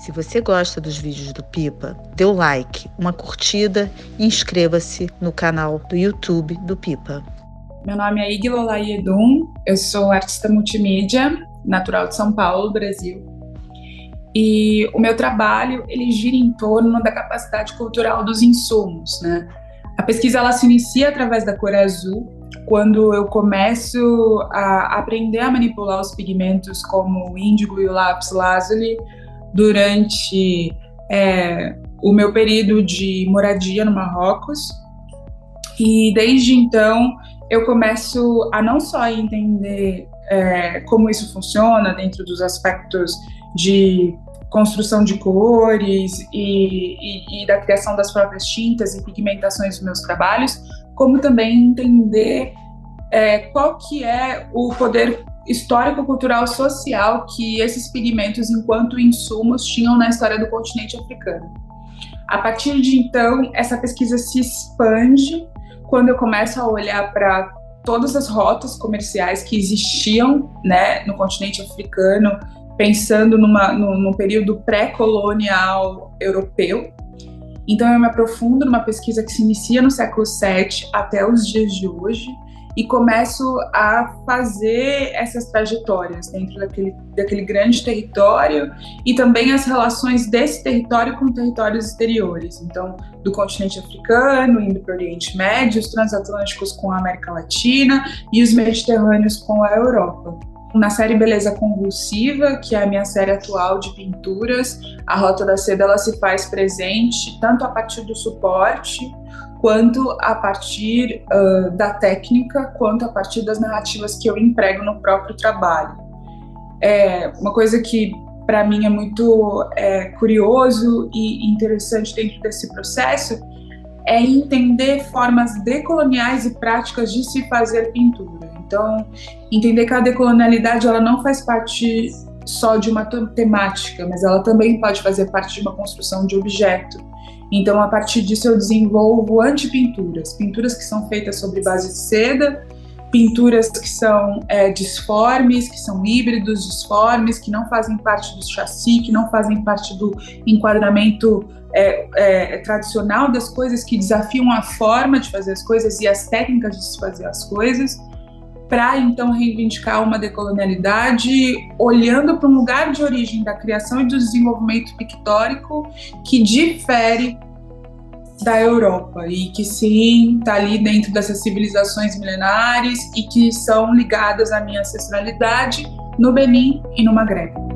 Se você gosta dos vídeos do Pipa, dê o like, uma curtida e inscreva-se no canal do YouTube do Pipa. Meu nome é Iglolai Edum, eu sou artista multimídia, natural de São Paulo, Brasil. E o meu trabalho, ele gira em torno da capacidade cultural dos insumos, né? A pesquisa, ela se inicia através da cor azul, quando eu começo a aprender a manipular os pigmentos como o índigo e o lápis lazuli durante o meu período de moradia no Marrocos. E desde então eu começo a não só entender como isso funciona dentro dos aspectos de construção de cores e da criação das próprias tintas e pigmentações dos meus trabalhos, como também entender qual que é o poder histórico-cultural social que esses pigmentos, enquanto insumos, tinham na história do continente africano. A partir de então, essa pesquisa se expande quando eu começo a olhar para todas as rotas comerciais que existiam, né, no continente africano, pensando num período pré-colonial europeu. Então eu me aprofundo numa pesquisa que se inicia no século VII até os dias de hoje e começo a fazer essas trajetórias dentro daquele grande território e também as relações desse território com territórios exteriores. Então, do continente africano, indo para o Oriente Médio, os transatlânticos com a América Latina e os mediterrâneos com a Europa. Na série Beleza Convulsiva, que é a minha série atual de pinturas, a Rota da Seda, ela se faz presente tanto a partir do suporte, quanto a partir da técnica, quanto a partir das narrativas que eu emprego no próprio trabalho. Uma coisa que para mim é muito curioso e interessante dentro desse processo é entender formas decoloniais e práticas de se fazer pintura. Então, entender que a decolonialidade, ela não faz parte só de uma temática, mas ela também pode fazer parte de uma construção de objeto. Então, a partir disso, eu desenvolvo antipinturas, pinturas que são feitas sobre base de seda, pinturas que são disformes, que são híbridos, disformes, que não fazem parte do chassi, que não fazem parte do enquadramento tradicional das coisas, que desafiam a forma de fazer as coisas e as técnicas de se fazer as coisas, para então reivindicar uma decolonialidade, olhando para um lugar de origem da criação e do desenvolvimento pictórico que difere da Europa e que sim está ali dentro dessas civilizações milenares e que são ligadas à minha ancestralidade no Benin e no Maghreb.